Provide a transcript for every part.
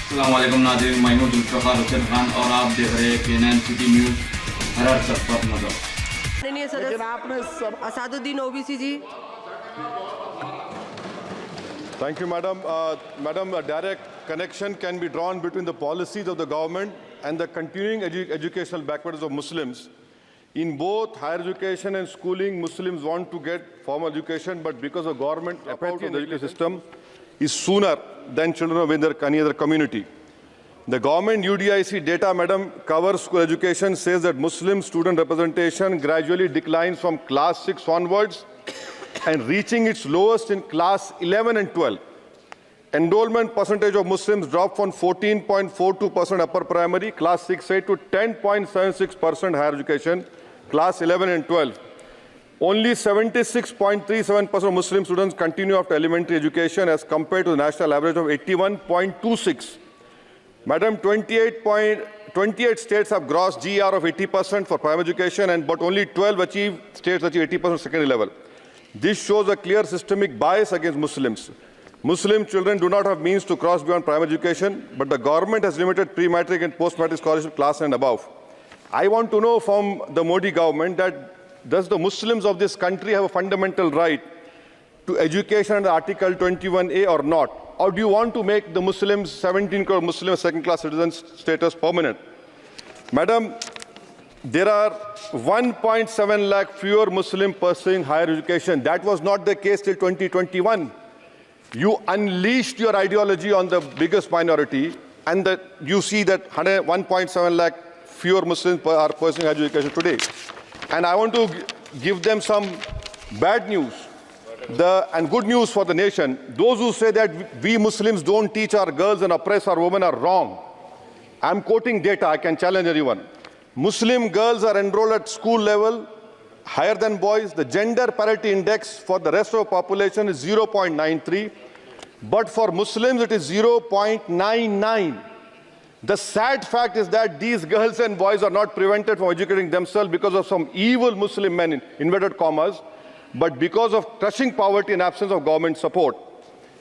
अस्सलामुअलैकुम नाज़रीन, मैं हूं जुल्फ़िकार हुसैन खान और आप देख रहे हैं के9 सिटी न्यूज़। हर सब पर नजर। माननीय सदस्य Asaduddin Owaisi ji. Thank you, Madam. Madam, a direct connection can be drawn between the policies of the government and the continuing educational backwardness of Muslims. In both higher education and schooling, Muslims want to get formal education, but because of government apathy in the education system is sooner than children of any other community. The government UDIC data, Madam, covers school education, says that Muslim student representation gradually declines from class 6 onwards and reaching its lowest in class 11 and 12. Enrollment percentage of Muslims dropped from 14.42% upper primary, class 6A, to 10.76% higher education, class 11 and 12. Only 76.37% of Muslim students continue after elementary education as compared to the national average of 81.26. Madam, 28 states have gross GR of 80% for primary education, but only 12 states achieve 80% secondary level. This shows a clear systemic bias against Muslims. Muslim children do not have means to cross beyond primary education, but the government has limited pre-matric and post-matric scholarship class and above. I want to know from the Modi government that does the Muslims of this country have a fundamental right to education under Article 21A or not? Or do you want to make the Muslims, 17 crore Muslim second-class citizens status permanent? Madam, there are 1.7 lakh fewer Muslims pursuing higher education. That was not the case till 2021. You unleashed your ideology on the biggest minority, and you see that 1.7 lakh fewer Muslims are pursuing higher education today. And I want to give them some bad news and good news for the nation. Those who say that we Muslims don't teach our girls and oppress our women are wrong. I'm quoting data. I can challenge anyone. Muslim girls are enrolled at school level higher than boys. The gender parity index for the rest of the population is 0.93, but for Muslims it is 0.99. The sad fact is that these girls and boys are not prevented from educating themselves because of some evil Muslim men, in inverted commas, but because of crushing poverty and absence of government support.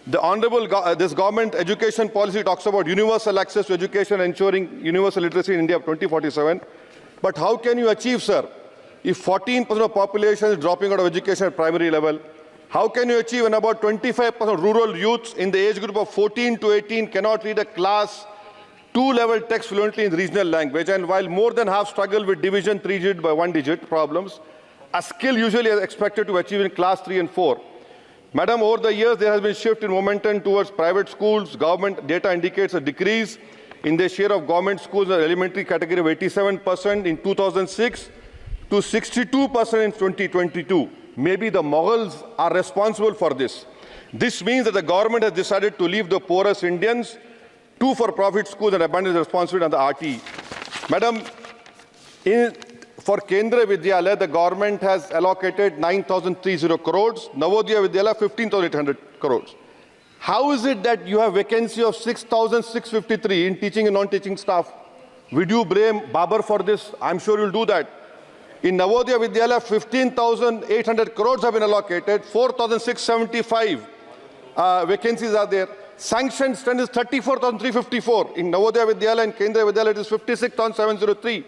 This government education policy talks about universal access to education, ensuring universal literacy in India of 2047. But how can you achieve, sir, if 14% of population is dropping out of education at primary level? How can you achieve when about 25% rural youths in the age group of 14 to 18 cannot read a class 2 level text fluently in regional language, and while more than half struggle with division 3-digit by 1-digit problems, a skill usually is expected to achieve in class 3 and 4. Madam, over the years there has been a shift in momentum towards private schools. Government data indicates a decrease in the share of government schools in the elementary category of 87% in 2006 to 62% in 2022. Maybe the Mughals are responsible for this. This means that the government has decided to leave the poorest Indians to for-profit schools and abandon the responsibility on the RT. Madam, for Kendra Vidyalaya, the government has allocated 9,030 crores, Navodaya Vidyalaya 15,800 crores. How is it that you have vacancy of 6,653 in teaching and non-teaching staff? Would you blame Babar for this? I'm sure you'll do that. In Navodaya Vidyalaya, 15,800 crores have been allocated, 4,675 vacancies are there. Sanctioned strength is 34,354. In Navodaya Vidyalaya and Kendra Vidyalaya, it is 56,703.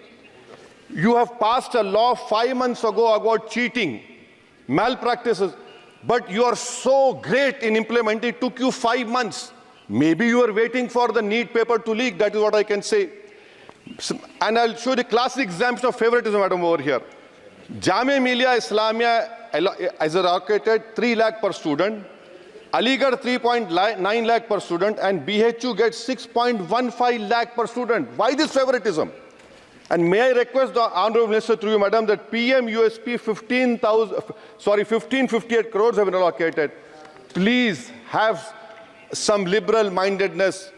You have passed a law 5 months ago about cheating, malpractices, but you are so great in implementing. It took you 5 months. Maybe you are waiting for the NEET paper to leak. That is what I can say. And I'll show the classic example of favoritism, madam, over here. Jamia Millia Islamia is allocated 3 lakh per student, Aligarh 3.9 lakh per student, and BHU gets 6.15 lakh per student. Why this favoritism? And may I request the Honorable Minister through you, Madam, that PM USP 1558 crores have been allocated. Please have some liberal mindedness,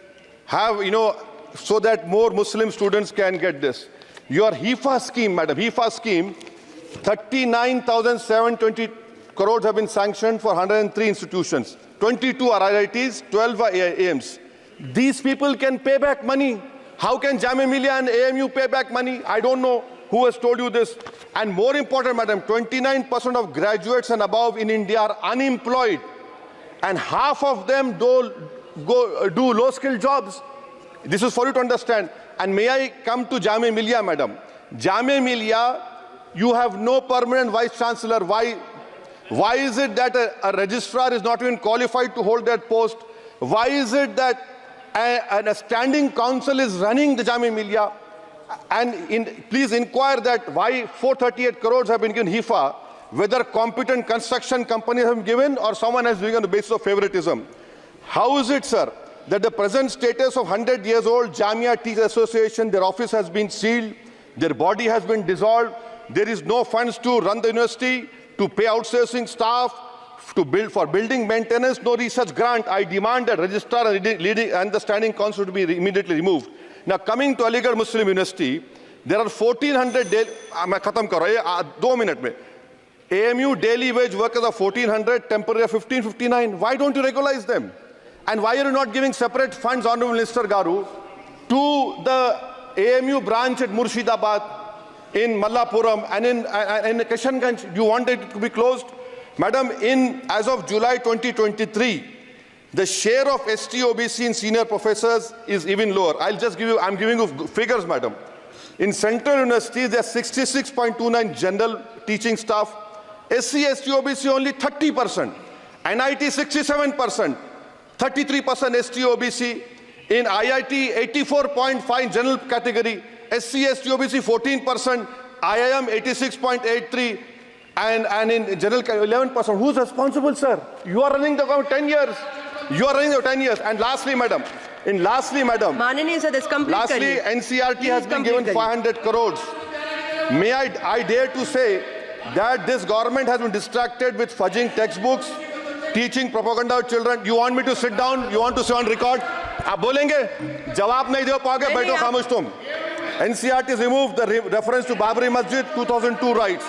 so that more Muslim students can get this. Your HIFA scheme, Madam, HIFA scheme, 39,720 crores have been sanctioned for 103 institutions. 22 are IITs, 12 are AIMs. These people can pay back money. How can Jamia Millia and AMU pay back money? I don't know who has told you this. And more important, madam, 29% of graduates and above in India are unemployed. And half of them do low-skilled jobs. this is for you to understand. And may I come to Jamia Millia, madam? Jamia Millia, you have no permanent vice chancellor. Why is it that a registrar is not even qualified to hold that post? Why is it that a standing council is running the Jamia Millia? And please inquire that why 438 crores have been given HIFA, whether competent construction companies have been given or someone has been on the basis of favoritism. How is it, sir, that the present status of 100 years old Jamia Teachers Association, their office has been sealed, their body has been dissolved, there is no funds to run the university, to pay outsourcing staff, to build for building maintenance, no research grant. I demand that registrar and the standing council to be immediately removed. Now, coming to Aligarh Muslim University, there are 1,400 2 minutes. AMU daily wage workers are 1,400, temporary 1,559. Why don't you regularize them? And why are you not giving separate funds, Honorable Minister Garu, to the AMU branch at Murshidabad, in Mallapuram, and in Kishanganj? You want it to be closed? Madam, as of July 2023, the share of ST-OBC in senior professors is even lower. I'm giving you figures, madam. In central universities, there are 66.29 general teaching staff. SC, ST-OBC only 30%. NIT 67%. 33% ST-OBC. In IIT, 84.5 general category. SC, ST-OBC 14%. IIM 86.83%. And in general 11%. Who's responsible, sir? You are running the government 10 years. You are running the 10 years. And lastly, madam. Mananiya sir, this complete lastly, NCRT has been given 500 crores. May I dare to say that this government has been distracted with fudging textbooks, teaching propaganda to children. You want me to sit down? You want to sit on record? आप बोलेंगे? जवाब नहीं दे पाओगे, बैठो खामोश तुम. NCRT has removed the reference to Babri Masjid 2002 rights.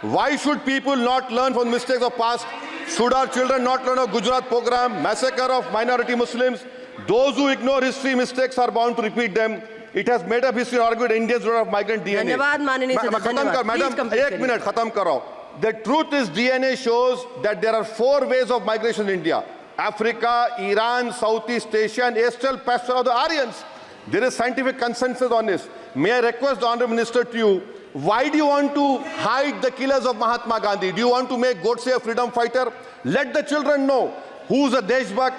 Why should people not learn from the mistakes of past? Should our children not learn of Gujarat program, massacre of minority Muslims? Those who ignore history mistakes are bound to repeat them. It has made up history argued Indians don't have migrant DNA. Madam, 1 minute, khatam karo. The truth is DNA shows that there are 4 ways of migration in India. Africa, Iran, Southeast Asia, and Astral pasture of the Aryans. There is scientific consensus on this. May I request the Honourable Minister to you, why do you want to hide the killers of Mahatma Gandhi? Do you want to make Godse a freedom fighter? Let the children know who's a Deshbhakt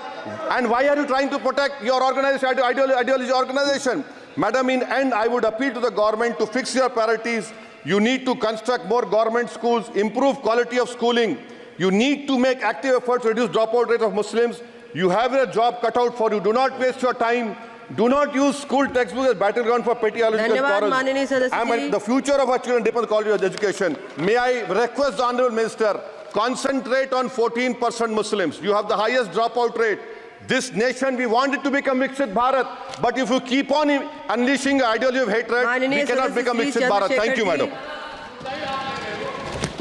and why are you trying to protect your organization, ideology organization. Madam, in end, I would appeal to the government to fix your priorities. You need to construct more government schools, improve quality of schooling. You need to make active efforts to reduce dropout rate of Muslims. You have a job cut out for you. Do not waste your time. Do not use school textbooks as battleground for petty ideological quarrels. The future of our children depends on quality of education. May I request the Honourable Minister, concentrate on 14% Muslims. You have the highest dropout rate. This nation, we want it to become Viksit Bharat. But if you keep on unleashing the ideology of hatred, we cannot become Viksit Bharat. Thank you, madam.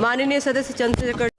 माननीय सदस्य चंद्रशेखर